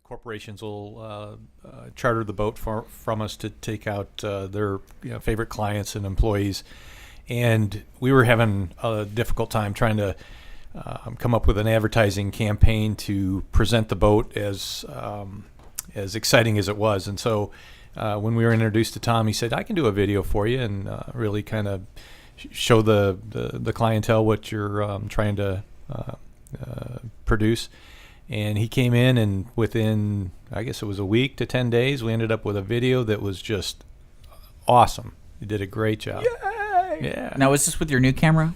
corporations will charter the boat from us to take out their favorite clients and employees. And we were having a difficult time trying to come up with an advertising campaign to present the boat as exciting as it was. And so when we were introduced to Tom, he said, I can do a video for you and really kind of show the clientele what you're trying to produce. And he came in, and within, I guess it was a week to 10 days, we ended up with a video that was just awesome. He did a great job. Yay! Yeah. Now, is this with your new camera?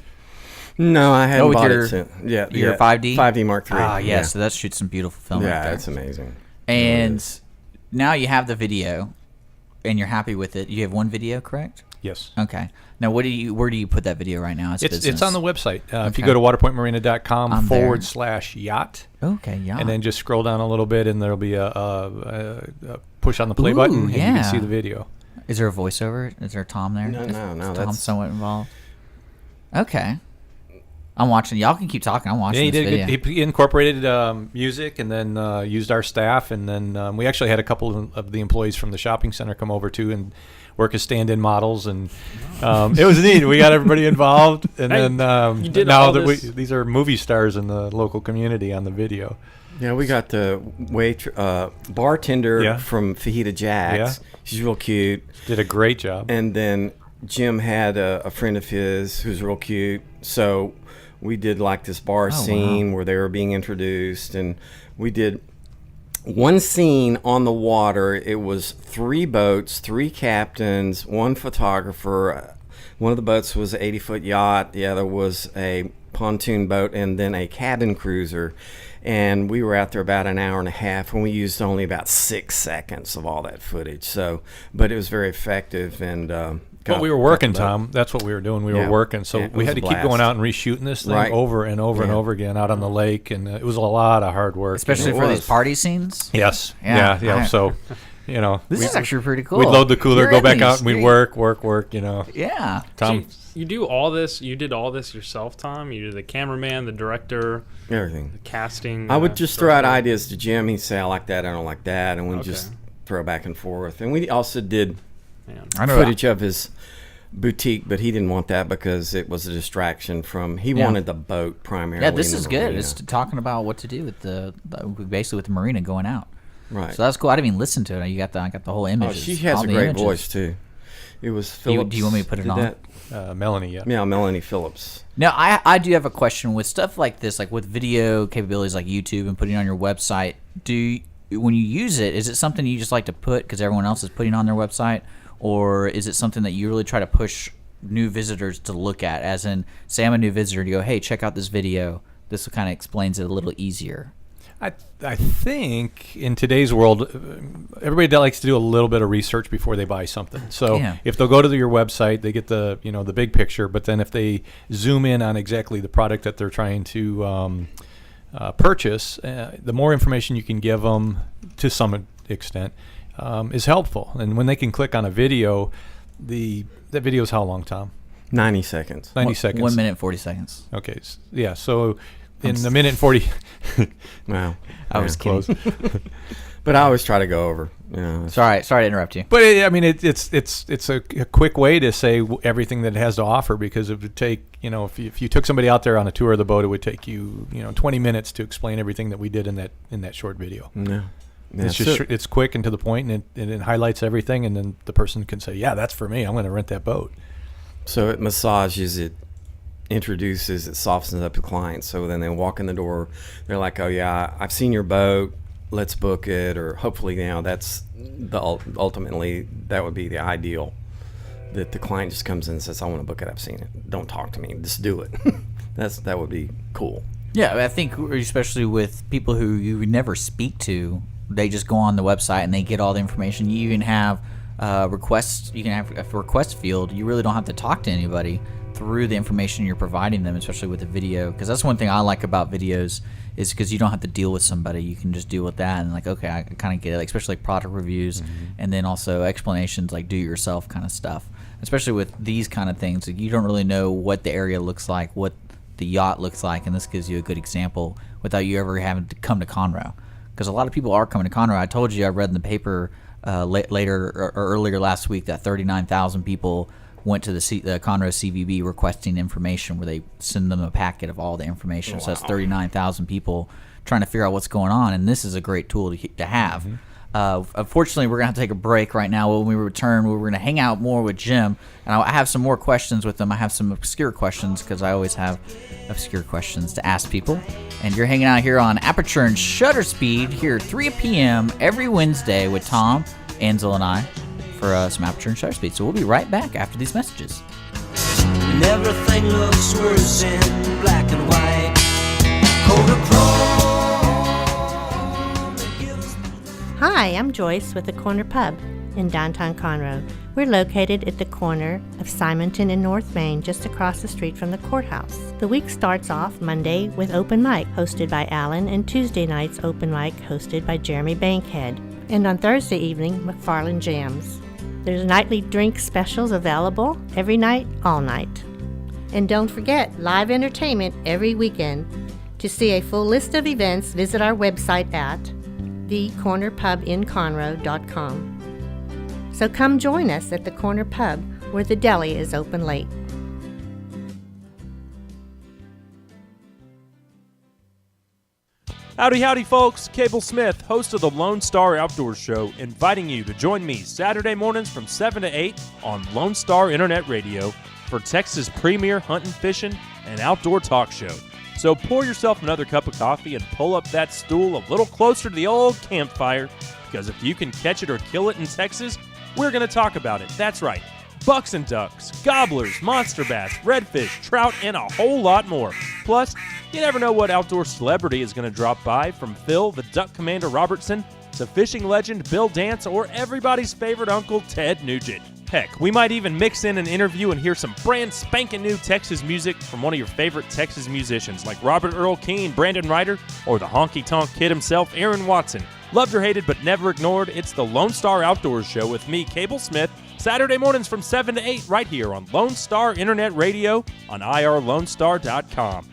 No, I hadn't bought your, it since. Yeah, your 5D? 5D Mark III. Ah, yeah, so that shoots some beautiful film right there. It's amazing. And now you have the video, and you're happy with it. You have one video, correct? Yes. Okay. Now, where do you put that video right now as it's business? It's on the website. If you go to waterpointmarina.com/yacht. Okay, yacht. And then just scroll down a little bit, and there'll be a push on the play button, and you can see the video. Is there a voiceover? Is there Tom there? No. Is Tom somewhat involved? Okay. I'm watching. Y'all can keep talking. I'm watching this video. He incorporated music, and then used our staff, and then we actually had a couple of the employees from the shopping center come over too and work as stand-in models, and it was neat. We got everybody involved, and then now that these are movie stars in the local community on the video. Yeah, we got the bartender from Fajita Jack's. Yeah. She's real cute. Did a great job. And then Jim had a friend of his who's real cute. So we did like this bar scene where they were being introduced, and we did one scene on the water. It was 3 boats, 3 captains, 1 photographer. One of the boats was an 80-foot yacht. The other was a pontoon boat, and then a cabin cruiser. And we were out there about an hour and a half, and we used only about 6 seconds of all that footage. So, but it was very effective. And we were working, Tom. That's what we were doing. We were working, so we had to keep going out and reshooting this thing over and over and over again out on the lake, and it was a lot of hard work, especially for these party scenes. Yes, yeah. So, this is actually pretty cool. We'd load the cooler, go back out, and we'd work. Yeah, Tom. So you do all this. You did all this yourself, Tom. You did the cameraman, the director, everything, the casting. I would just throw out ideas to Jim. He'd say, "I like that. I don't like that," and we'd just throw back and forth. And we also did footage of his boutique, but he didn't want that because it was a distraction from. He wanted the boat primarily. Yeah, this is good. It's talking about what to do with basically with the marina going out. Right. So that's cool. I didn't even listen to it. I got the whole image. Oh, she has a great voice too. It was Phillips. Do you want me to put it on? Melanie, Yeah, Melanie Phillips. Now, I do have a question with stuff like this, like with video capabilities like YouTube and putting it on your website. When you use it, is it something you just like to put because everyone else is putting on their website? Or is it something that you really try to push new visitors to look at? As in, say I'm a new visitor, to go, hey, check out this video. This kind of explains it a little easier. I think in today's world, everybody likes to do a little bit of research before they buy something. So if they'll go to your website, they get the big picture. But then if they zoom in on exactly the product that they're trying to purchase, the more information you can give them to some extent is helpful. And when they can click on a video, that video is how long, Tom? 90 seconds. 90 seconds. 1 minute, 40 seconds. Okay. Yeah. So in a minute and 40. Wow. I was close. But I always try to go over. Sorry to interrupt you. But it's a quick way to say everything that it has to offer, because it would take, if you took somebody out there on a tour of the boat, it would take you 20 minutes to explain everything that we did in that short video. Yeah. It's quick and to the point, and it highlights everything, and then the person can say, yeah, that's for me. I'm going to rent that boat. So it massages, it introduces, it softens up the client. So then they walk in the door, they're like, oh yeah, I've seen your boat, let's book it. Or hopefully that's ultimately that would be the ideal, that the client just comes in and says, I want to book it, I've seen it, don't talk to me, just do it. That would be cool. Yeah, I think especially with people who you would never speak to, they just go on the website and they get all the information. You even have requests. You can have a request field. You really don't have to talk to anybody through the information you're providing them, especially with the video. Because that's one thing I like about videos, is because you don't have to deal with somebody. You can just deal with that and okay, I kind of get it. Like, especially like product reviews, and then also explanations like do-it-yourself kind of stuff. Especially with these kind of things, you don't really know what the area looks like, what the yacht looks like, and this gives you a good example without you ever having to come to Conroe. because a lot of people are coming to Conroe. I told you I read in the paper earlier last week that 39,000 people went to the Conroe CVB requesting information, where they send them a packet of all the information. Wow. So that's 39,000 people trying to figure out what's going on, and this is a great tool to have. Unfortunately, we're going to have to take a break right now. When we return, we're going to hang out more with Jim, and I have some more questions with him. I have some obscure questions, because I always have obscure questions to ask people. And you're hanging out here on Aperture and Shutter Speed here at 3 p.m. every Wednesday with Tom, Ansel, and I for some Aperture and Shutter Speed. So we'll be right back after these messages. And everything looks worse in black and white. Hi, I'm Joyce with the Corner Pub in downtown Conroe. We're located at the corner of Simonton and North Main, just across the street from the courthouse. The week starts off Monday with open mic hosted by Alan, and Tuesday nights open mic hosted by Jeremy Bankhead. And on Thursday evening, McFarland Jams. There's nightly drink specials available every night, all night. And don't forget, live entertainment every weekend. To see a full list of events, visit our website at thecornerpubinconroe.com. So come join us at the Corner Pub, where the deli is open late. Howdy, howdy, folks. Cable Smith, host of the Lone Star Outdoors Show, inviting you to join me Saturday mornings from 7 to 8 on Lone Star Internet Radio for Texas' premier hunting, fishing, and outdoor talk show. So pour yourself another cup of coffee and pull up that stool a little closer to the old campfire, because if you can catch it or kill it in Texas, we're going to talk about it. That's right. Bucks and ducks, gobblers, monster bass, redfish, trout, and a whole lot more. Plus, you never know what outdoor celebrity is going to drop by, from Phil the Duck Commander Robertson to fishing legend Bill Dance or everybody's favorite uncle Ted Nugent. Heck, we might even mix in an interview and hear some brand spanking new Texas music from one of your favorite Texas musicians like Robert Earl Keen, Brandon Ryder, or the honky-tonk kid himself, Aaron Watson. Loved or hated but never ignored, it's the Lone Star Outdoors Show with me, Cable Smith, Saturday mornings from 7 to 8 right here on Lone Star Internet Radio on irlonestar.com.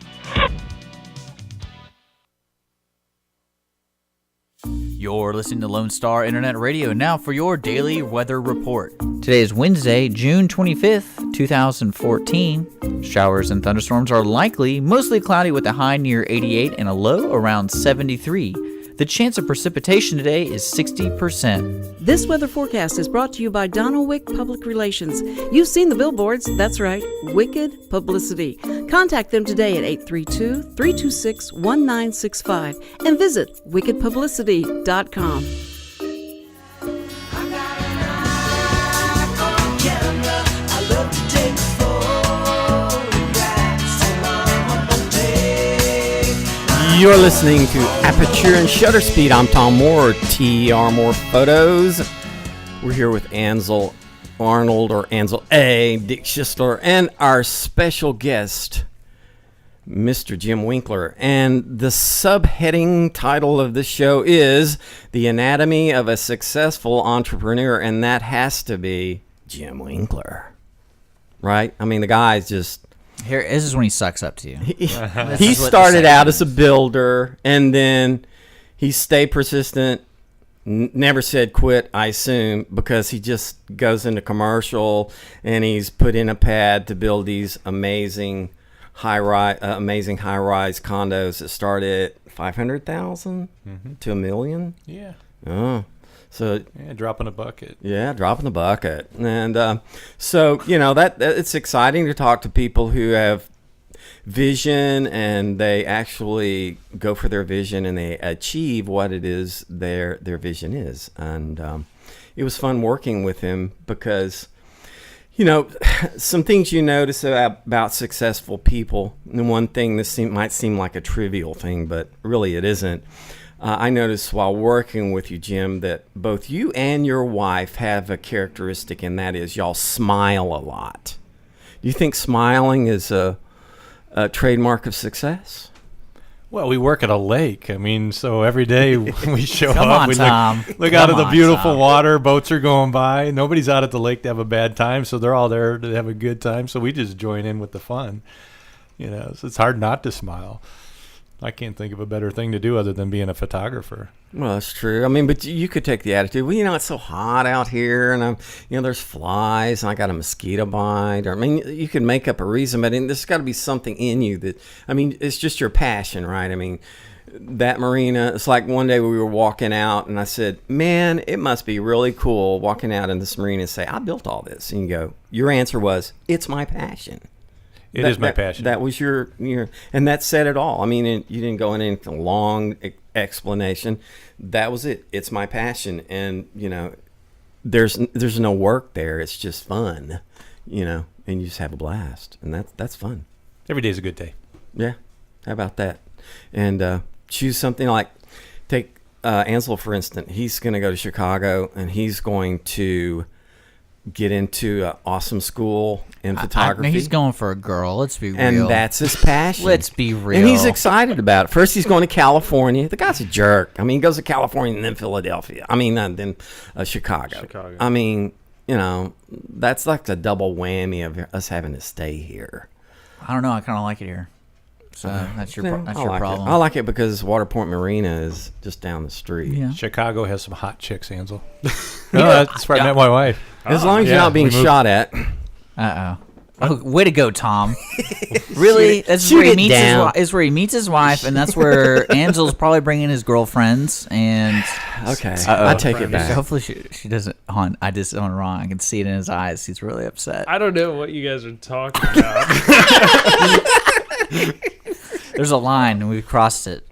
You're listening to Lone Star Internet Radio. Now for your daily weather report. Today is Wednesday, June 25th, 2014. Showers and thunderstorms are likely, mostly cloudy with a high near 88 and a low around 73. The chance of precipitation today is 60%. This weather forecast is brought to you by Donalwick Public Relations. You've seen the billboards. That's right, Wicked Publicity. Contact them today at 832-326-1965 and visit wickedpublicity.com. You're listening to Aperture and Shutter Speed. I'm Tom Moore, TR Moore Photos. We're here with Ansel Arnold, or Ansel A, Dick Schissler, and our special guest, Mr. Jim Winkler. And the subheading title of this show is The Anatomy of a Successful Entrepreneur, and that has to be Jim Winkler. Right? I mean, the guy's just... Here, this is when he sucks up to you. He started out as a builder, and then he stayed persistent, never said quit, I assume, because he just goes into commercial, and he's put in a pad to build these amazing high-rise condos that start at $500,000 to $1 million. Yeah. Oh. So yeah, dropping a bucket. Yeah, dropping the bucket. And so, you know, that it's exciting to talk to people who have vision and they actually go for their vision and they achieve what it is their vision is. And it was fun working with him because, you know, some things you notice about successful people, and one thing might seem like a trivial thing, but really it isn't. I noticed while working with you, Jim, that both you and your wife have a characteristic, and that is y'all smile a lot. Do you think smiling is a trademark of success? Well, we work at a lake. I mean, so every day we show Come up, on, we Tom. look out of the Come on, beautiful Tom. water, boats are going by. Nobody's out at the lake to have a bad time, so they're all there to have a good time. So we just join in with the fun. You know, so it's hard not to smile. I can't think of a better thing to do other than being a photographer. Well, that's true. I mean, but you could take the attitude, well, it's so hot out here, and there's flies, and I got a mosquito bite. Or, I mean, you can make up a reason, but there's got to be something in you that, it's just your passion, right? I mean, that marina, it's like one day we were walking out, and I said, man, it must be really cool walking out in this marina and say, I built all this. And you go, your answer was, it's my passion. It is my passion. That was your, and that said it all. I mean, you didn't go into a long explanation. That was it. It's my passion, and there's no work there. It's just fun, and you just have a blast, and that's fun. Every day's a good day. Yeah, how about that? And choose something like, take Ansel for instance. He's going to go to Chicago, and he's going to get into an awesome school in photography. He's going for a girl. Let's be real. And that's his passion. Let's be real. And he's excited about it. First, he's going to California. The guy's a jerk. I mean, he goes to California and then Philadelphia. Then Chicago. I mean, that's like a double whammy of us having to stay here. I don't know. I kind of like it here. So that's your problem. I like it because Waterpoint Marina is just down the street. Yeah. Chicago has some hot chicks, Ansel. That's where I met my wife. As long as you're not being shot at. Oh, way to go, Tom. Really? That's where he meets his wife, and that's where Ansel's probably bringing his girlfriends. And okay, I take it back. Hopefully she doesn't. I just went wrong. I can see it in his eyes. He's really upset. I don't know what you guys are talking about. There's a line, and we've crossed it.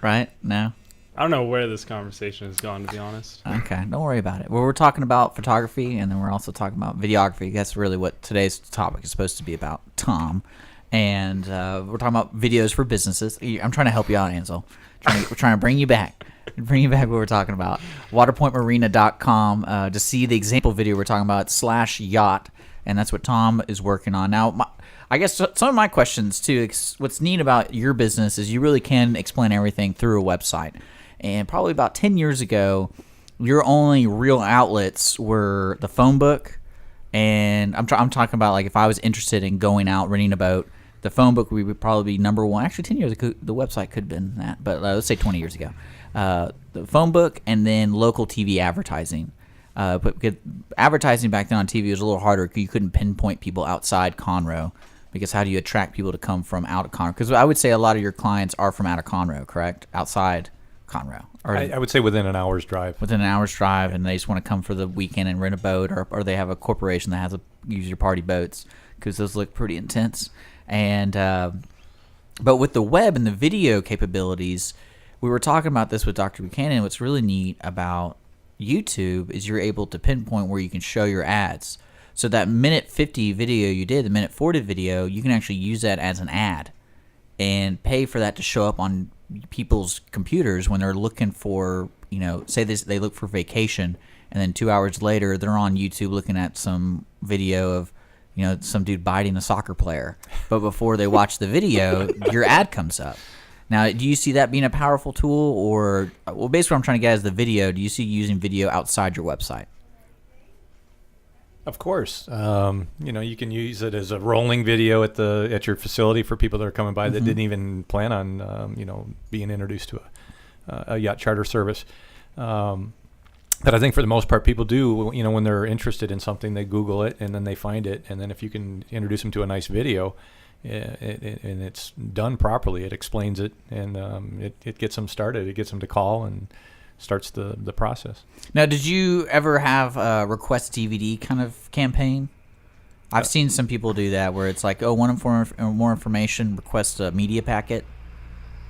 Right? No? I don't know where this conversation has gone, to be honest. Okay, don't worry about it. Well, we're talking about photography, and then we're also talking about videography. That's really what today's topic is supposed to be about, Tom. And we're talking about videos for businesses. I'm trying to help you out, Ansel. We're trying to bring you back. Bring you back what we're talking about. Waterpointmarina.com to see the example video we're talking about, /yacht. And that's what Tom is working on. Now, I guess some of my questions, too, what's neat about your business is you really can explain everything through a website. And probably about 10 years ago, your only real outlets were the phone book. And I'm talking about, like, if I was interested in going out, renting a boat, the phone book would probably be number one. Actually, 10 years ago, the website could have been that. But let's say 20 years ago. The phone book and then local TV advertising. But advertising back then on TV was a little harder because you couldn't pinpoint people outside Conroe. Because how do you attract people to come from out of Conroe? Because I would say a lot of your clients are from out of Conroe, correct? Outside Conroe. Or I would say within an hour's drive. Within an hour's drive, and they just want to come for the weekend and rent a boat, or they have a corporation that has use your party boats because those look pretty intense. And but with the web and the video capabilities, we were talking about this with Dr. Buchanan. What's really neat about YouTube is you're able to pinpoint where you can show your ads. So that minute 50 video you did, the minute 40 video, you can actually use that as an ad and pay for that to show up on people's computers when they're looking for, say they look for vacation, and then 2 hours later they're on YouTube looking at some video of, some dude biting a soccer player. But before they watch the video, your ad comes up. Now, do you see that being a powerful tool, or, well, basically what I'm trying to get is the video. Do you see using video outside your website? Of course. You can use it as a rolling video at your facility for people that are coming by that didn't even plan on, being introduced to a yacht charter service. But I think for the most part, people do, when they're interested in something, they Google it and then they find it. And then if you can introduce them to a nice video and it's done properly, it explains it and it gets them started. It gets them to call and starts the process. Now, did you ever have a request DVD kind of campaign? I've seen some people do that where it's like, want more information, request a media packet,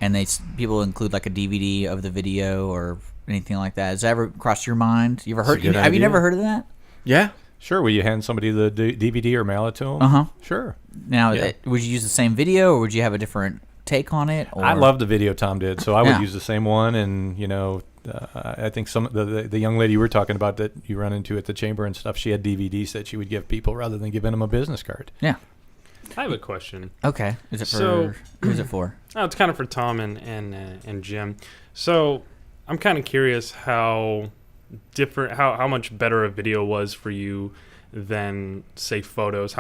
and people include like a DVD of the video or anything like that. Has that ever crossed your mind? You ever heard? Have you never heard of that? Yeah. Sure. Will you hand somebody the DVD or mail it to them? Uh-huh. Sure. Now, would you use the same video, or would you have a different take on it? Or? I love the video Tom did, so I would use the same one, and I think some the young lady you were talking about that you run into at the chamber and stuff, she had DVDs that she would give people rather than giving them a business card. Yeah. I have a question. Okay. Who's it for? Oh, it's kind of for Tom and Jim. So I'm kind of curious how much better a video was for you than, say, photos.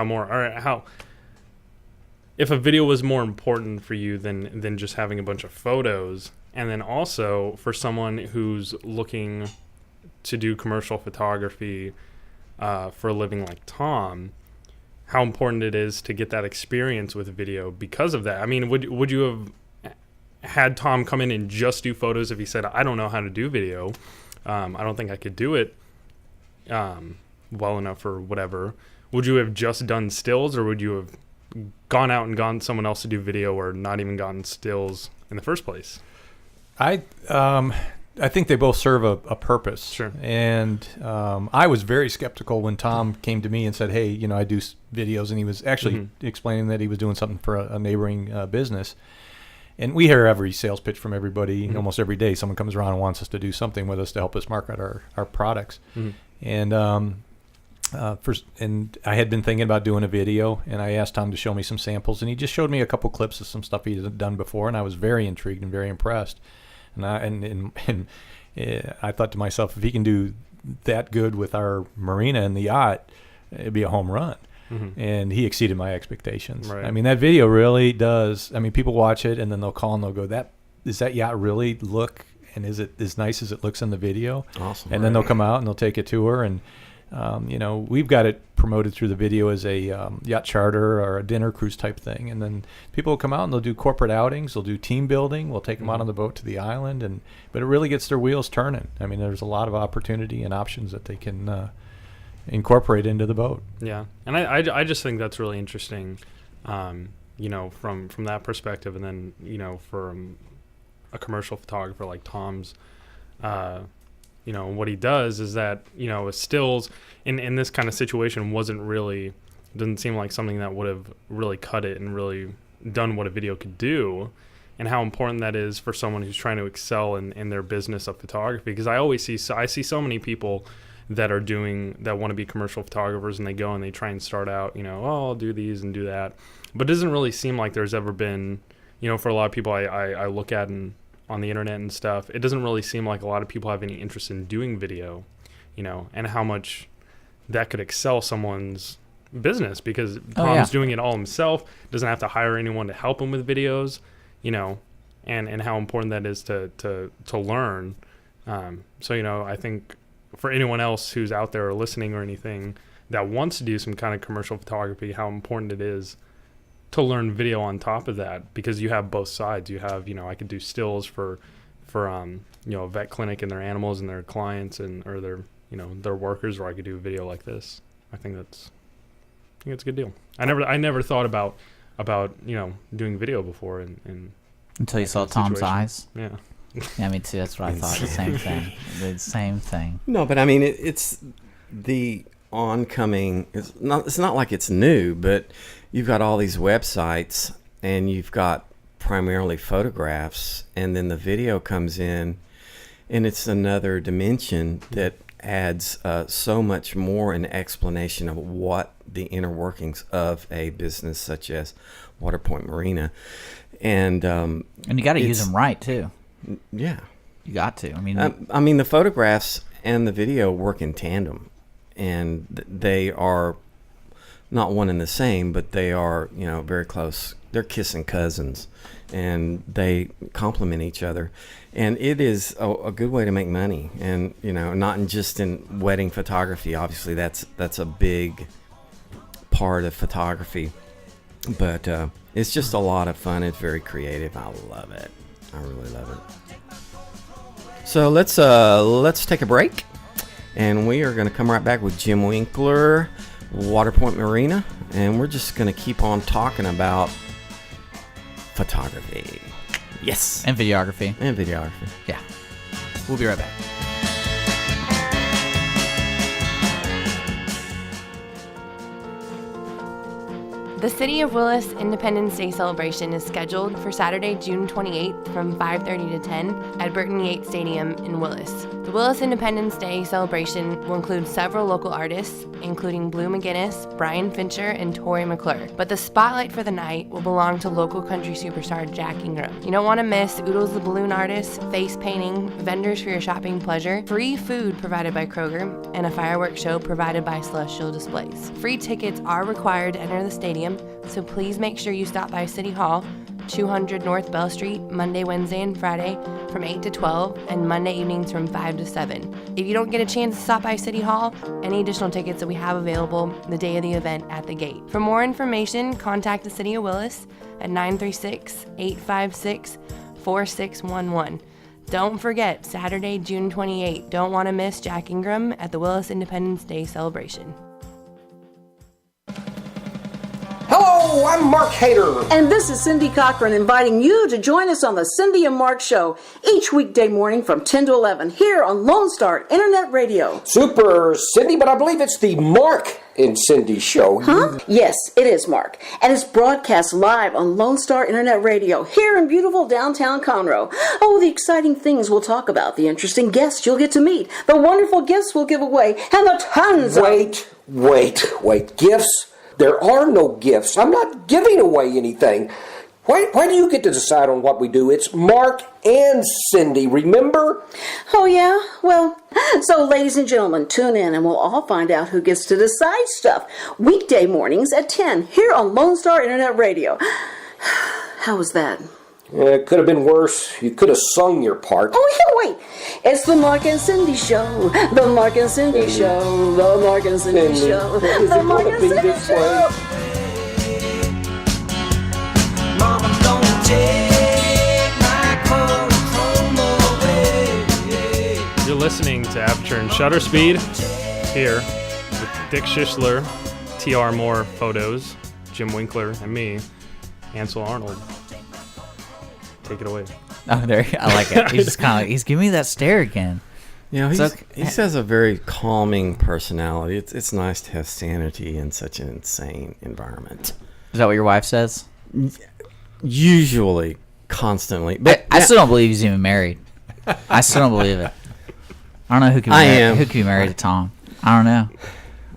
if a video was more important for you than just having a bunch of photos. And then also for someone who's looking to do commercial photography for a living like Tom, how important it is to get that experience with video because of that. I mean, would you have had Tom come in and just do photos if he said, I don't know how to do video? I don't think I could do it well enough or whatever. Would you have just done stills, or would you have gone out and gotten someone else to do video, or not even gotten stills in the first place? I think they both serve a purpose. Sure. And I was very skeptical when Tom came to me and said, hey, you know, I do videos, and he was actually explaining that he was doing something for a neighboring business. And we hear every sales pitch from everybody almost every day. Someone comes around and wants us to do something with us to help us market our products. And and I had been thinking about doing a video, and I asked Tom to show me some samples, and he just showed me a couple clips of some stuff he had done before, and I was very intrigued and very impressed. And I thought to myself, if he can do that good with our marina and the yacht, it'd be a home run. And he exceeded my expectations. Right. I mean, that video really does. I mean, people watch it, and then they'll call and they'll go, does that yacht really look, and is it as nice as it looks in the video? Awesome. And then they'll come out and they'll take a tour, and you know, we've got it promoted through the video as a yacht charter or a dinner cruise type thing. And then people will come out and they'll do corporate outings. They'll do team building. We'll take them out on the boat to the island. But it really gets their wheels turning. I mean, there's a lot of opportunity and options that they can incorporate into the boat. Yeah. And I just think that's really interesting, you know, from that perspective. And then, you know, from a commercial photographer like Tom's, you know, what he does is that, you know, stills in this kind of situation doesn't seem like something that would have really cut it and really done what a video could do, and how important that is for someone who's trying to excel in their business of photography. Because I see so many people that want to be commercial photographers, and they go and they try and start out, you know, oh, I'll do these and do that. But it doesn't really seem like there's ever been, you know, for a lot of people I look at on the internet and stuff, it doesn't really seem like a lot of people have any interest in doing video, you know, and how much that could excel someone's business, because Tom's doing it all himself, doesn't have to hire anyone to help him with videos, you know, and how important that is to learn. So, you know, I think for anyone else who's out there or listening or anything that wants to do some kind of commercial photography, how important it is to learn video on top of that, because you have both sides. You have, you know, I could do stills for you know, a vet clinic and their animals and their clients or their, you know, their workers, or I could do a video like this. I think it's a good deal. I never thought about you know, doing video before and until you saw Tom's situation. eyes. Yeah. Yeah, me too. That's what I thought. The same thing. The same thing. No, but I mean, it's the oncoming. It's not like it's new, but you've got all these websites, and you've got primarily photographs, and then the video comes in, and it's another dimension that adds so much more an explanation of what the inner workings of a business such as Waterpoint Marina, and you got to use them right too. Yeah, you got to. I mean, the photographs and the video work in tandem, and they are not one and the same, but they are, you know, very close. They're kissing cousins, and they complement each other. And it is a good way to make money, and, you know, not just in wedding photography. Obviously, that's a big part of photography, but it's just a lot of fun. It's very creative. I love it. I really love it. So let's take a break, and we are going to come right back with Jim Winkler, Waterpoint Marina, and we're just going to keep on talking about photography. Yes. And videography. Yeah. We'll be right back. The City of Willis Independence Day celebration is scheduled for Saturday, June 28th from 5:30 to 10 at Burton Yates Stadium in Willis. The Willis Independence Day celebration will include several local artists, including Blue McGinnis, Brian Fincher, and Tori McClure. But the spotlight for the night will belong to local country superstar Jack Ingram. You don't want to miss Oodles the Balloon Artist, face painting, vendors for your shopping pleasure, free food provided by Kroger, and a fireworks show provided by Celestial Displays. Free tickets are required to enter the stadium, so please make sure you stop by City Hall, 200 North Bell Street, Monday, Wednesday, and Friday from 8 to 12, and Monday evenings from 5 to 7. If you don't get a chance to stop by City Hall, any additional tickets that we have available the day of the event at the gate. For more information, contact the City of Willis at 936-856-4611. Don't forget, Saturday, June 28th. Don't want to miss Jack Ingram at the Willis Independence Day celebration. Hello, I'm Mark Hader. And this is Cindy Cochran inviting you to join us on the Cindy and Mark Show each weekday morning from 10 to 11 here on Lone Star Internet Radio. Super, Cindy, but I believe it's the Mark and Cindy Show. Huh? Yes, it is, Mark. And it's broadcast live on Lone Star Internet Radio here in beautiful downtown Conroe. Oh, the exciting things we'll talk about, the interesting guests you'll get to meet, the wonderful gifts we'll give away, and the tons of... Wait. Gifts? There are no gifts. I'm not giving away anything. Why do you get to decide on what we do? It's Mark and Cindy, remember? Oh, yeah? Well, so ladies and gentlemen, tune in and we'll all find out who gets to decide stuff. Weekday mornings at 10 here on Lone Star Internet Radio. How was that? It could have been worse. You could have sung your part. Oh, yeah, wait. It's the Mark and Cindy Show. The Mark and Cindy Show. The Mark and Cindy Show. The Mark and Cindy Show. Mama, don't take my chrome away. You're listening to Aperture and Shutter Speed here with Dick Schissler, TR Moore Photos, Jim Winkler, and me, Ansel Arnold. Take it away. Oh, there. I like it. He's just kind of he's giving me that stare again. You know, he has a very calming personality. It's nice to have sanity in such an insane environment. Is that what your wife says? Usually, constantly. But I still don't believe he's even married. I still don't believe it. I don't know who can be married to Tom. I don't know.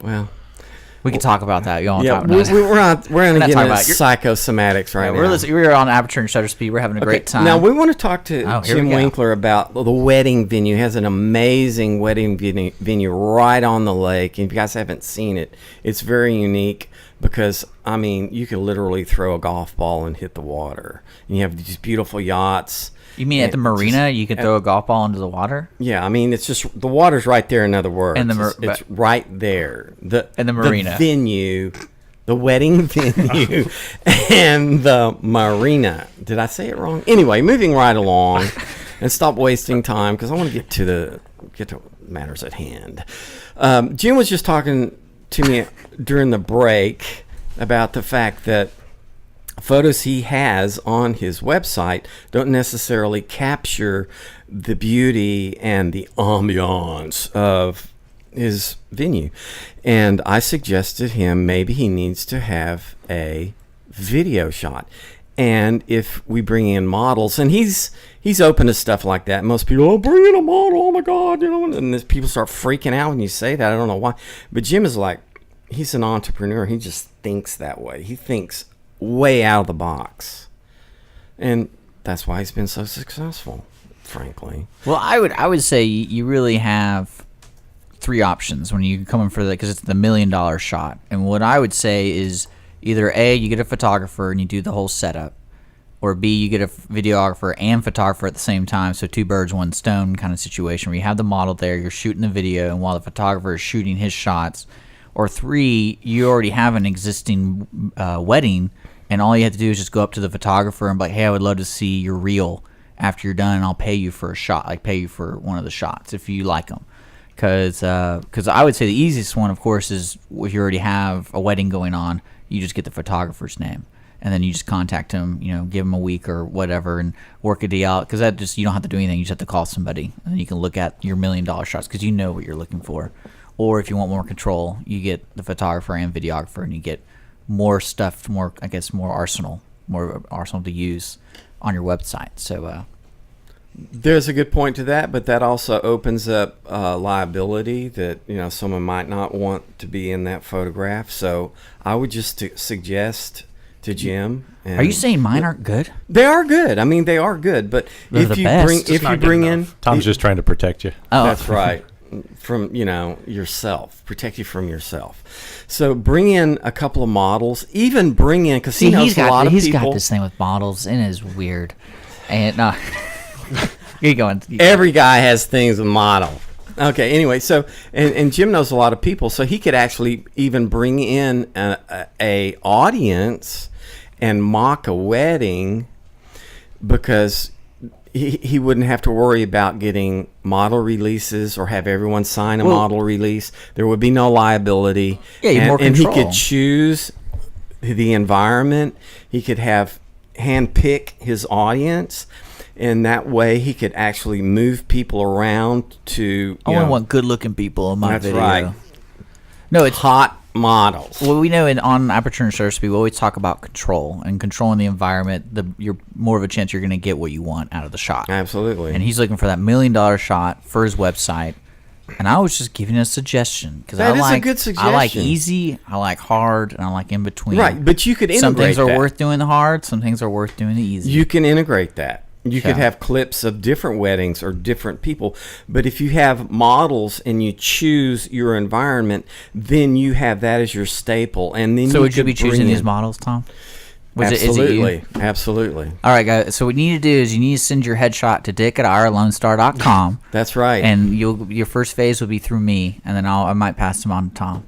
Well, we can talk about that. You all yeah, talk we're going to get into about psychosomatics right now. We're on Aperture and Shutter Speed. We're having a great time. Now, we want to talk to Jim Winkler about the wedding venue. He has an amazing wedding venue right on the lake. And if you guys haven't seen it, it's very unique because, I mean, you can literally throw a golf ball and hit the water. And you have these beautiful yachts. You mean at the marina, you could throw a golf ball into the water? Yeah, I mean, it's just, the water's right there, in other words. And it's right there. The marina. The venue, the wedding venue, and the marina. Did I say it wrong? Anyway, moving right along and stop wasting time because I want to get to matters at hand. Jim was just talking to me during the break about the fact that photos he has on his website don't necessarily capture the beauty and the ambiance of his venue. And I suggested him maybe he needs to have a video shot. And if we bring in models, and he's open to stuff like that. Most people, bring in a model, oh my God, you know, and people start freaking out when you say that. I don't know why. But Jim is like, he's an entrepreneur. He just thinks that way. He thinks way out of the box, and that's why he's been so successful, frankly. Well, I would say you really have three options when you come in for that, because it's the $1 million shot. And what I would say is either A, you get a photographer and you do the whole setup, or B, you get a videographer and photographer at the same time, so two birds, one stone kind of situation where you have the model there, you're shooting the video, and while the photographer is shooting his shots. Or three, you already have an existing wedding, and all you have to do is just go up to the photographer and be like, hey, I would love to see your reel after you're done, and I'll pay you for a shot, like pay you for one of the shots if you like them. Because I would say the easiest one, of course, is if you already have a wedding going on, you just get the photographer's name. And then you just contact him, you know, give him a week or whatever and work a deal out. Because that just, you don't have to do anything. You just have to call somebody. And then you can look at your $1 million shots because you know what you're looking for. Or if you want more control, you get the photographer and videographer, and you get more stuff, more arsenal to use on your website. So there's a good point to that, but that also opens up liability that, you know, someone might not want to be in that photograph. So I would just – suggest to Jim. Are you saying mine aren't good? They are good. I mean, they are good. But if you bring in, Tom's just trying to protect you. Oh, that's right. from yourself, protect you from yourself. So bring in a couple of models, even bring in, because he knows a lot of people. He's got this thing with models, and it's weird. And keep going. Every guy has things with model. Okay, anyway, so and Jim knows a lot of people, so he could actually even bring in a audience and mock a wedding, because he wouldn't have to worry about getting model releases or have everyone sign a model release. There would be no liability. Yeah, more and he control. could choose the environment. He could have handpick his audience, and that way he could actually move people around to. I only want good-looking people in my video. That's right. No, it's hot models. Well, we know on Aperture and Shutter Speed, we always talk about control and controlling the environment. You're more of a chance you're going to get what you want out of the shot. Absolutely. And he's looking for that $1 million shot for his website. And I was just giving a suggestion, because That is a good suggestion. I like easy, I like hard, and I like in between. Right, but you could integrate Some things are that. worth doing the hard. Some things are worth doing the easy. You can integrate that. You could Yeah. have clips of different weddings or different people. But if you have models and you choose your environment, then you have that as your staple. And then So would you could be choosing bring these in- models, Tom? Absolutely. Absolutely. All right, guys. So what you need to do is you need to send your headshot to dick@ourlonestar.com. That's right. And your first phase will be through me, and then I might pass them on to Tom.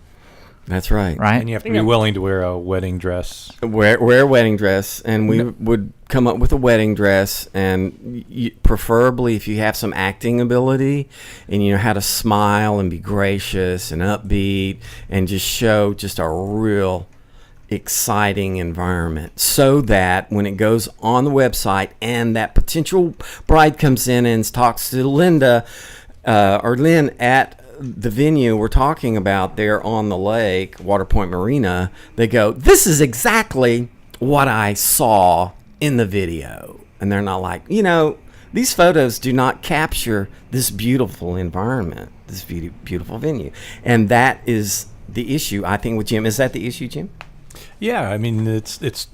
That's right. Right? And you have to be willing to wear a wedding dress. Wear a wedding dress, and we would come up with a wedding dress, and preferably if you have some acting ability and you know how to smile and be gracious and upbeat and just show just a real exciting environment, so that when it goes on the website and that potential bride comes in and talks to Linda or Lynn at the venue we're talking about there on the lake, Waterpoint Marina, they go, "This is exactly what I saw in the video." And they're not like, these photos do not capture this beautiful environment, this beautiful venue. And that is the issue, I think, with Jim. Is that the issue, Jim? Yeah, I mean, it's.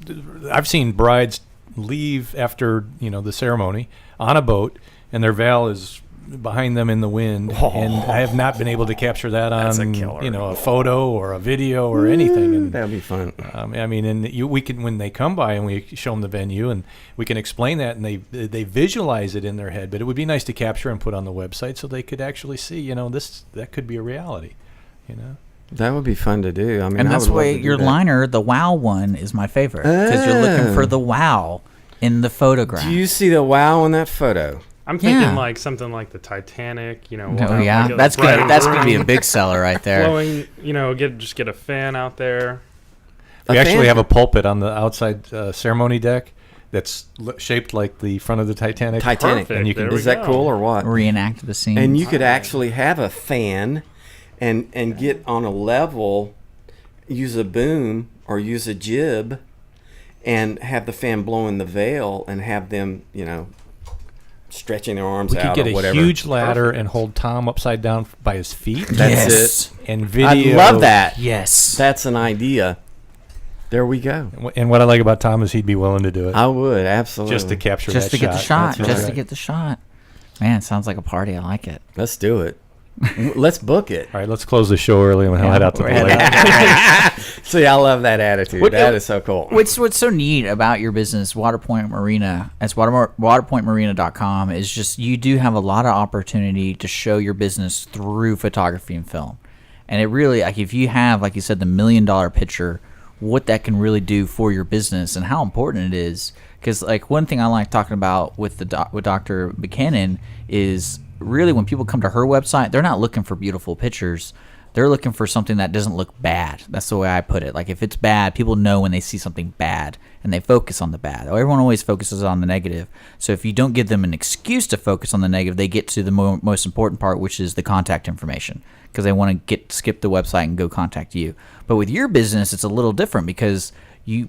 I've seen brides leave after the ceremony on a boat, and their veil is behind them in the wind, and I have not been able to capture that on a photo or a video or anything. And that'd be fun. I mean, and we can, when they come by and we show them the venue and we can explain that, and they visualize it in their head. But it would be nice to capture and put on the website so they could actually see, that could be a reality. That would be fun to do. I mean, And I that's would love why to do your that. liner, the wow one, is my favorite, because you're looking for the wow in the photograph. Do you see the wow in that photo? I'm thinking Yeah. like something like the Titanic, we'll Oh have, yeah, like, a that's bright gonna be a room big seller right there. flowing, get a fan out there. We A actually fan? have a pulpit on the outside ceremony deck that's shaped like the front of the Titanic. Titanic. Perfect. And you can. There we Is that go. cool or what? Reenact the scene. And you could actually have a fan and get on a level, use a boom or use a jib, and have the fan blowing the veil and have them, stretching their arms We could out get or a whatever. huge ladder and hold Tom upside down by his feet. That's Yes. it. And I video. love that. Yes. That's an idea. There we go. And what I like about Tom is he'd be willing to do it I would, absolutely. just to capture Just that to get the shot. That's Just right. to get the shot. Man, it sounds like a party. I like it. Let's do it. Let's book it. All right, let's close the show early and we'll head out to the we're lake. See, I love that attitude. That is so cool. What's so neat about your business, Waterpoint Marina, as waterpointmarina.com, is just you do have a lot of opportunity to show your business through photography and film. And it really, like, if you have, like you said, the $1 million picture, what that can really do for your business and how important it is. Because, like, one thing I like talking about with with Dr. Buchanan is really when people come to her website, they're not looking for beautiful pictures. They're looking for something that doesn't look bad. That's the way I put it. Like, if it's bad, people know when they see something bad, and they focus on the bad. Everyone always focuses on the negative. So if you don't give them an excuse to focus on the negative, they get to the most important part, which is the contact information, because they want to skip the website and go contact you. But with your business, it's a little different, because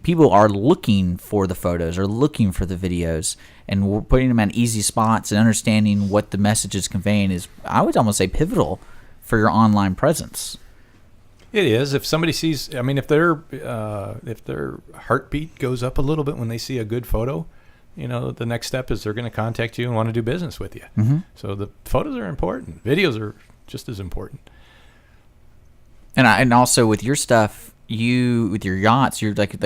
people are looking for the photos or looking for the videos, and we're putting them at easy spots, and understanding what the message is conveying is, I would almost say, pivotal for your online presence. It is. If somebody sees, I mean, if their heartbeat goes up a little bit when they see a good photo, the next step is they're going to contact you and want to do business with you. Mm-hmm. So the photos are important. Videos are just as important. And also with your stuff, with your yachts, you're like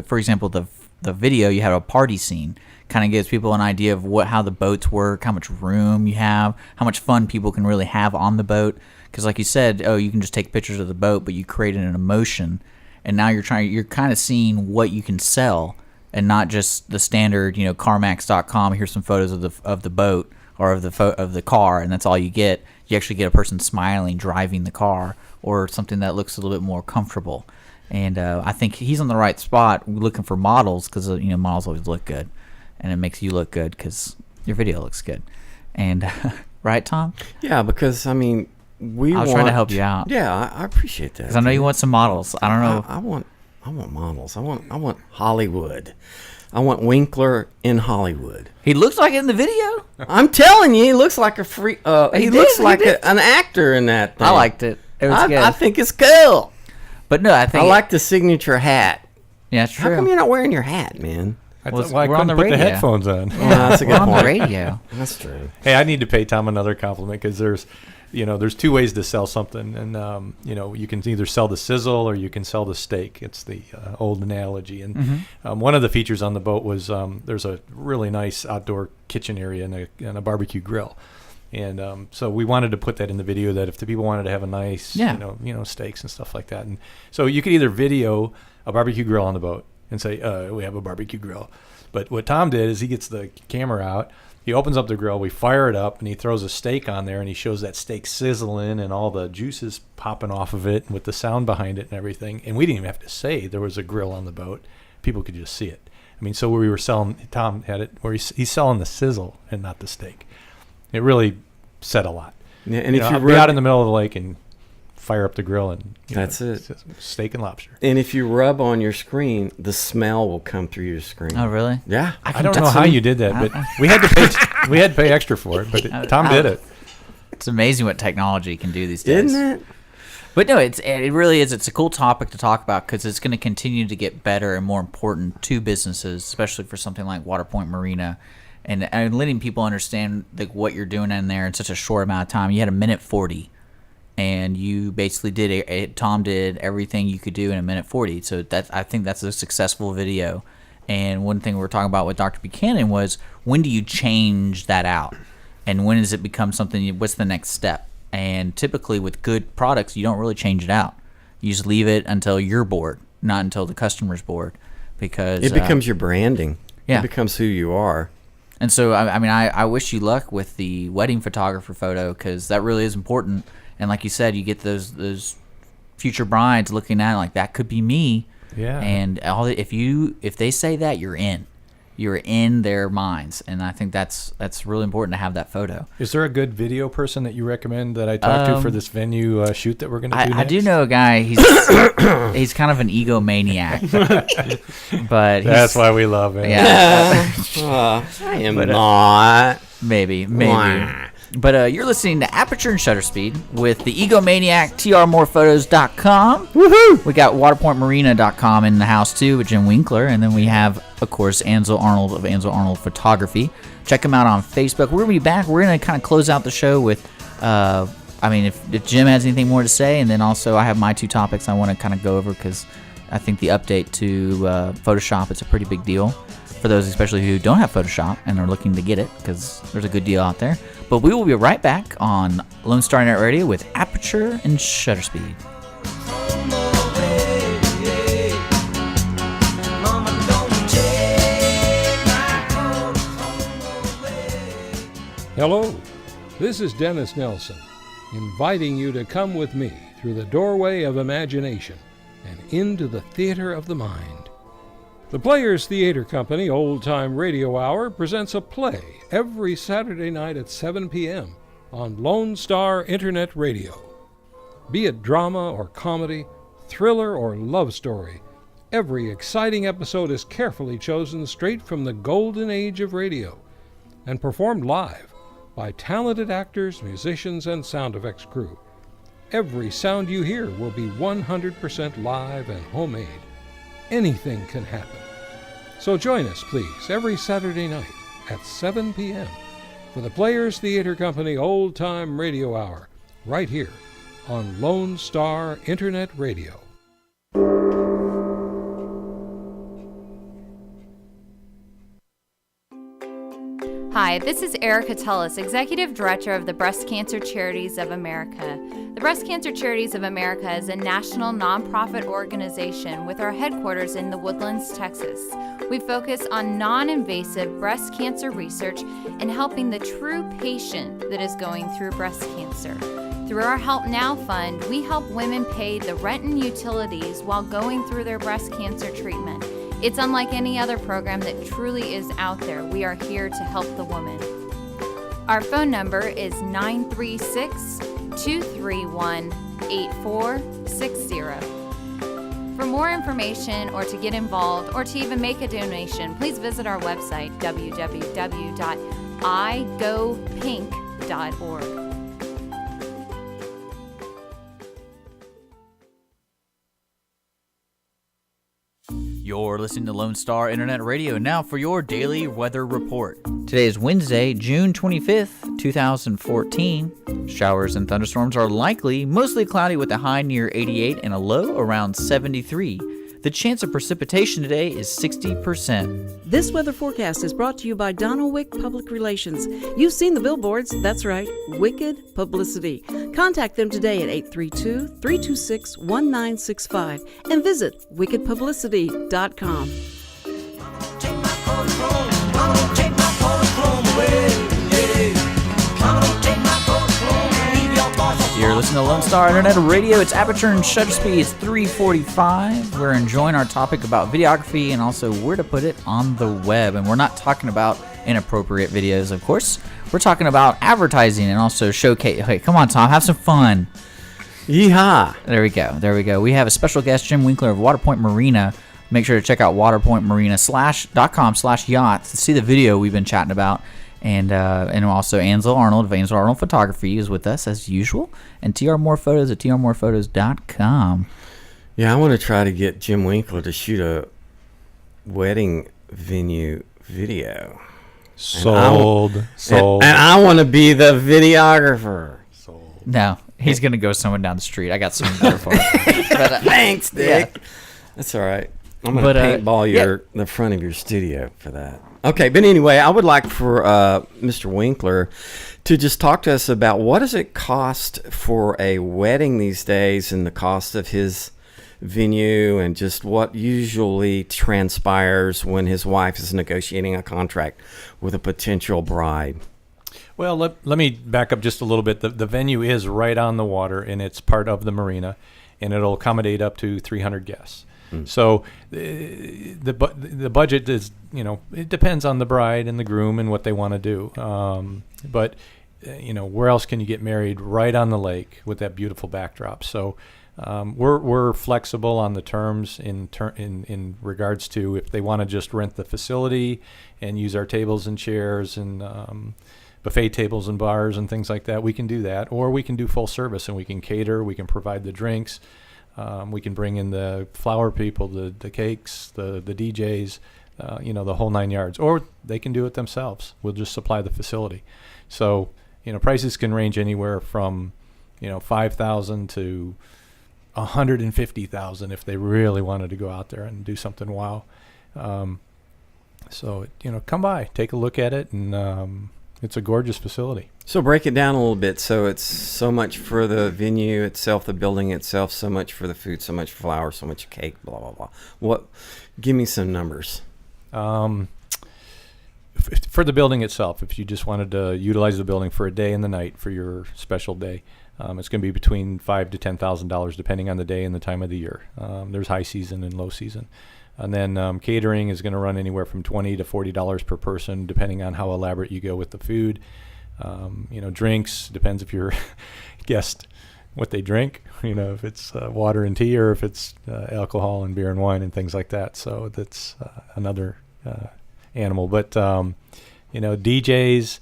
for example, the video, you had a party scene. Kind of gives people an idea of how the boats work, how much room you have, how much fun people can really have on the boat. Because like you said, you can just take pictures of the boat, but you created an emotion, and now you're kind of seeing what you can sell, and not just the standard, CarMax.com. Here's some photos of the boat or of the car, and that's all you get. You actually get a person smiling driving the car, or something that looks a little bit more comfortable. And I think he's on the right spot looking for models, because models always look good. And it makes you look good because your video looks good. And right, Tom? Yeah, because I was trying to help you out. Yeah, I appreciate that. Because I know you want some models. I don't know. I want models. I want Hollywood. I want Winkler in Hollywood. He looks like it in the video. I'm telling you, he looks like a free. He looks like an actor in that thing. I liked it. It was good. I think it's cool. But no, I think I like the signature hat. Yeah, it's true. How come you're not wearing your hat, man? I we're couldn't on the put radio. the headphones on. Yeah, that's a good on point. the radio. That's true. Hey, I need to pay Tom another compliment, because there's two ways to sell something, and you can either sell the sizzle or you can sell the steak. It's the old analogy. And one of the features on the boat was there's a really nice outdoor kitchen area and a barbecue grill. And so we wanted to put that in the video, that if the people wanted to have a nice, steaks and stuff like that. And so you could either video a barbecue grill on the boat and say, we have a barbecue grill. But what Tom did is he gets the camera out, he opens up the grill, we fire it up, and he throws a steak on there, and he shows that steak sizzling and all the juices popping off of it, and with the sound behind it and everything. And we didn't even have to say there was a grill on the boat. People could just see it. So we were selling, Tom had it where he's selling the sizzle and not the steak. It really said a lot. Yeah, and if I'll you be out in the middle of the lake and fire up the grill, and that's it. Steak and lobster. And if you rub on your screen, the smell will come through your screen. Oh, really? Yeah. I don't know how you did that, but we had to pay extra for it. But Tom did it. It's amazing what technology can do these days, isn't it? But no, it really is. It's a cool topic to talk about, because it's going to continue to get better and more important to businesses, especially for something like Waterpoint Marina, and letting people understand what you're doing in there in such a short amount of time. You had 1:40. And you basically Tom did everything you could do in 1:40. So I think that's a successful video. And one thing we were talking about with Dr. Buchanan was, when do you change that out? And when does it become something, what's the next step? And typically with good products, you don't really change it out. You just leave it until you're bored, not until the customer's bored. Because it becomes your branding. Yeah. It becomes who you are. And so, I wish you luck with the wedding photographer photo, because that really is important. And like you said, you get those future brides looking at it like, that could be me. Yeah. And if they say that, you're in their minds, and I think that's really important to have that photo. Is there a good video person that you recommend that I talk to for this venue shoot that we're going to do next? I do know a guy. He's kind of an egomaniac, but that's why we love him. Yeah. I am not. Maybe. But you're listening to Aperture and Shutter Speed with the egomaniac, trmorephotos.com. Woohoo! We got waterpointmarina.com in the house too with Jim Winkler, and then we have, of course, Ansel Arnold of Ansel Arnold Photography. Check him out on Facebook. We're gonna be back. We're gonna kind of close out the show with, if Jim has anything more to say, and then also I have my two topics I want to kind of go over, because I think the update to Photoshop is a pretty big deal for those especially who don't have Photoshop and are looking to get it, because there's a good deal out there. But we will be right back on Lone Star Internet Radio with Aperture and Shutter Speed. Hello, this is Dennis Nelson, inviting you to come with me through the doorway of imagination and into the theater of the mind. The Players Theater Company Old Time Radio Hour presents a play every Saturday night at 7 p.m. on Lone Star Internet Radio. Be it drama or comedy, thriller or love story, every exciting episode is carefully chosen straight from the golden age of radio and performed live by talented actors, musicians, and sound effects crew. Every sound you hear will be 100% live and homemade. Anything can happen. So join us, please, every Saturday night at 7 p.m. for the Players Theater Company Old Time Radio Hour right here on Lone Star Internet Radio. Hi, this is Erica Tullis, Executive Director of the Breast Cancer Charities of America. The Breast Cancer Charities of America is a national nonprofit organization with our headquarters in The Woodlands, Texas. We focus on non-invasive breast cancer research and helping the true patient that is going through breast cancer. Through our Help Now Fund, we help women pay the rent and utilities while going through their breast cancer treatment. It's unlike any other program that truly is out there. We are here to help the woman. Our phone number is 936-231-8460. For more information or to get involved or to even make a donation, please visit our website, www.igopink.org. You're listening to Lone Star Internet Radio. Now for your daily weather report. Today is Wednesday, June 25th, 2014. Showers and thunderstorms are likely, mostly cloudy with a high near 88 and a low around 73. The chance of precipitation today is 60%. This weather forecast is brought to you by Donald Public Relations. You've seen the billboards. That's right, Wicked Publicity. Contact them today at 832-326-1965 and visit wickedpublicity.com. You're listening to Lone Star Internet Radio. It's Aperture and shutter speed is 345. We're enjoying our topic about videography and also where to put it on the web. And we're not talking about inappropriate videos, of course. We're talking about advertising and also showcase. Hey, come on, Tom, have some fun. Yeehaw. There we go. There we go. We have a special guest, Jim Winkler of Waterpoint Marina. Make sure to check out waterpointmarina.com/yachts to see the video we've been chatting about. And also Ansel Arnold of Ansel Arnold Photography is with us as usual. And TR More Photos at trmorephotos.com. Yeah, I want to try to get Jim Winkler to shoot a wedding venue video. Sold. And I want to be the videographer. Sold. No, he's going to go someone down the street. I got something better for him. But, thanks, Dick. Yeah. That's all right. I'm going to paintball the front of your studio for that. Okay, but anyway, I would like for Mr. Winkler to just talk to us about what does it cost for a wedding these days and the cost of his venue and just what usually transpires when his wife is negotiating a contract with a potential bride. Well, let me back up just a little bit. The venue is right on the water, and it's part of the marina, and it'll accommodate up to 300 guests. So the budget is, it depends on the bride and the groom and what they want to do. But where else can you get married right on the lake with that beautiful backdrop? So we're flexible on the terms in regards to if they want to just rent the facility and use our tables and chairs and buffet tables and bars and things like that. We can do that, or we can do full service and we can cater. We can provide the drinks. We can bring in the flower people, the cakes, the DJs, the whole 9 yards. Or they can do it themselves. We'll just supply the facility. So, prices can range anywhere from, $5,000 to $150,000 if they really wanted to go out there and do something wow. So, come by, take a look at it, and it's a gorgeous facility. So break it down a little bit. So it's so much for the venue itself, the building itself, so much for the food, so much flour, so much cake, blah, blah, blah. Give me some numbers. For the building itself, if you just wanted to utilize the building for a day and the night for your special day, it's going to be between $5,000 to $10,000 depending on the day and the time of the year. There's high season and low season. And then catering is going to run anywhere from $20 to $40 per person, depending on how elaborate you go with the food. Drinks, depends if your guest, what they drink, if it's water and tea or if it's alcohol and beer and wine and things like that. So that's another animal. But, DJs,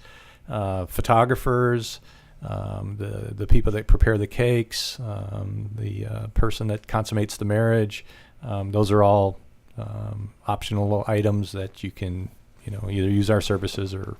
photographers, the people that prepare the cakes, the person that consummates the marriage, those are all optional items that you can, either use our services or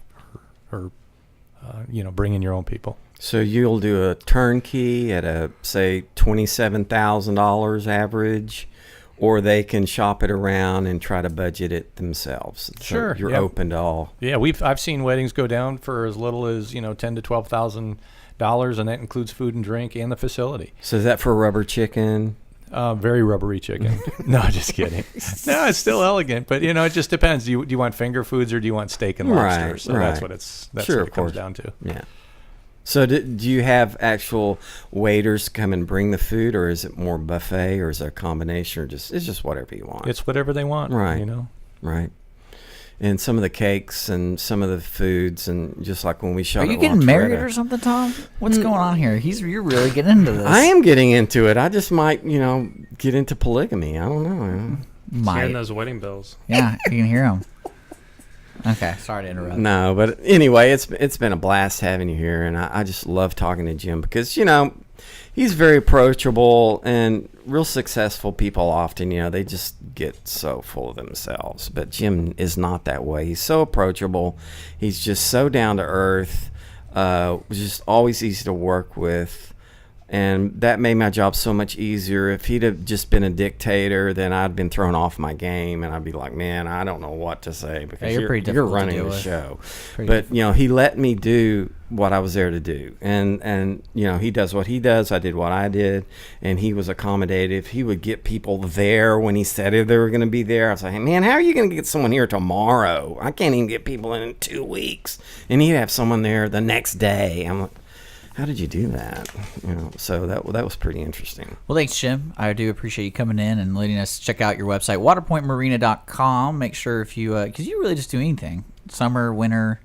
bring in your own people. So you'll do a turnkey at a, say, $27,000 average, or they can shop it around and try to budget it themselves. So Sure, you're yeah. open to all. Yeah, I've seen weddings go down for as little as $10,000 to $12,000, and that includes food and drink and the facility. So is that for rubber chicken? Very rubbery chicken. No, just kidding. No, it's still elegant, but it just depends. Do you want finger foods or do you want steak and lobster? Right, So right. that's what it comes down to. Yeah. So do you have actual waiters come and bring the food, or is it more buffet, or is it a combination, or it's just whatever you want? It's whatever they want. Right. Right. And some of the cakes and some of the foods, and just like when we shot. Are you at getting La married Toretta. or something, Tom? What's going on here? You're really getting into this. I am getting into it. I just might, get into polygamy. I don't know. Hearing those wedding bells. Yeah, you can hear them. Okay, sorry to interrupt. No, but anyway, it's been a blast having you here, and I just love talking to Jim because he's very approachable, and real successful people often they just get so full of themselves. But Jim is not that way. He's so approachable. He's just so down to earth. Just always easy to work with. And that made my job so much easier. If he'd have just been a dictator, then I'd been thrown off my game, and I'd be like, man, I don't know what to say because you're pretty you're difficult to running deal the with. show. Pretty But he let me do what I was there to do, and he does what he does. I did what I did, and he was accommodative. He would get people there when he said they were going to be there. I was like, hey, man, how are you going to get someone here tomorrow? I can't even get people in 2 weeks, and he'd have someone there the next day. I'm like, how did you do that? So that was pretty interesting. Well, thanks, Jim. I do appreciate you coming in and letting us check out your website, waterpointmarina.com. Make sure if you, because you really just do anything, summer, winter.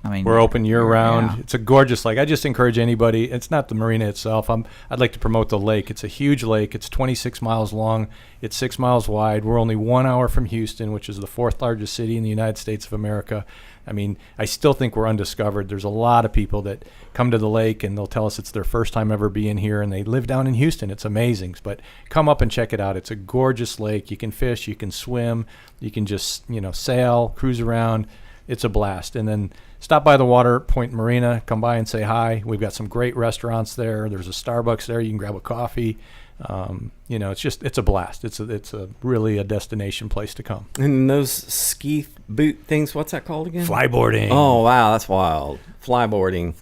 I mean, we're open year round. Yeah. It's a gorgeous lake. I just encourage anybody. It's not the marina itself. I'd like to promote the lake. It's a huge lake. It's 26 miles long. It's 6 miles wide. We're only 1 hour from Houston, which is the 4th largest city in the United States of America. I mean, I still think we're undiscovered. There's a lot of people that come to the lake and they'll tell us it's their first time ever being here, and they live down in Houston. It's amazing. But come up and check it out. It's a gorgeous lake. You can fish, you can swim, you can just, sail, cruise around. It's a blast. And then stop by the Waterpoint Marina. Come by and say hi. We've got some great restaurants there. There's a Starbucks there. You can grab a coffee. It's a blast. It's a really a destination place to come. And those ski boot things, what's that called again? Flyboarding. Oh, wow, that's wild. Flyboarding.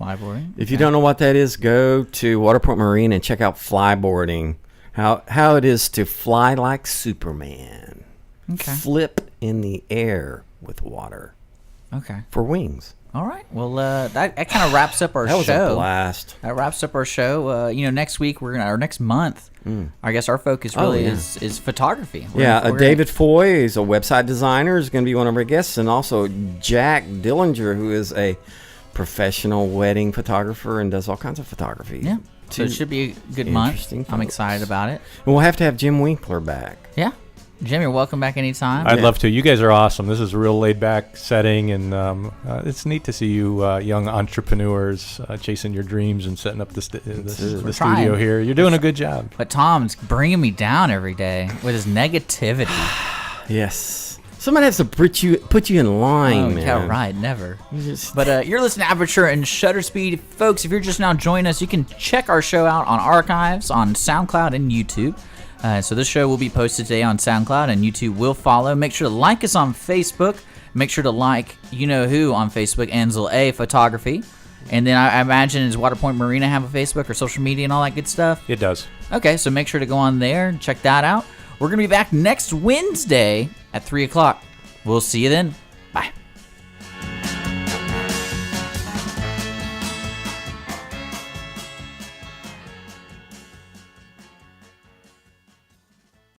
If you don't know what that is, go to Waterpoint Marina and check out flyboarding. How it is to fly like Superman. Okay. Flip in the air with water. Okay. For wings. All right. Well, that kind of wraps up our That was show. a blast. That wraps up our show. Next week next month, I guess our focus really is photography. David Foy is a website designer, is going to be one of our guests, and also Jack Dillinger, who is a professional wedding photographer and does all kinds of photography. Yeah. So it should be a good month. I'm excited about it. And we'll have to have Jim Winkler back. Yeah. Jim, you're welcome back anytime. I'd love to. You guys are awesome. This is a real laid-back setting, and it's neat to see you young entrepreneurs chasing your dreams and setting up the studio here. You're doing a good job. But Tom's bringing me down every day with his negativity. Yes. Somebody has to put you in line, man. Yeah, right. Never. But you're listening to Aperture and Shutter Speed. Folks, if you're just now joining us, you can check our show out on archives on SoundCloud and YouTube. So this show will be posted today on SoundCloud, and YouTube will follow. Make sure to like us on Facebook. Make sure to like you-know-who on Facebook, Ansel A Photography. And then I imagine, does Waterpoint Marina have a Facebook or social media and all that good stuff? It does. Okay, so make sure to go on there and check that out. We're going to be back next Wednesday at 3 o'clock. We'll see you then.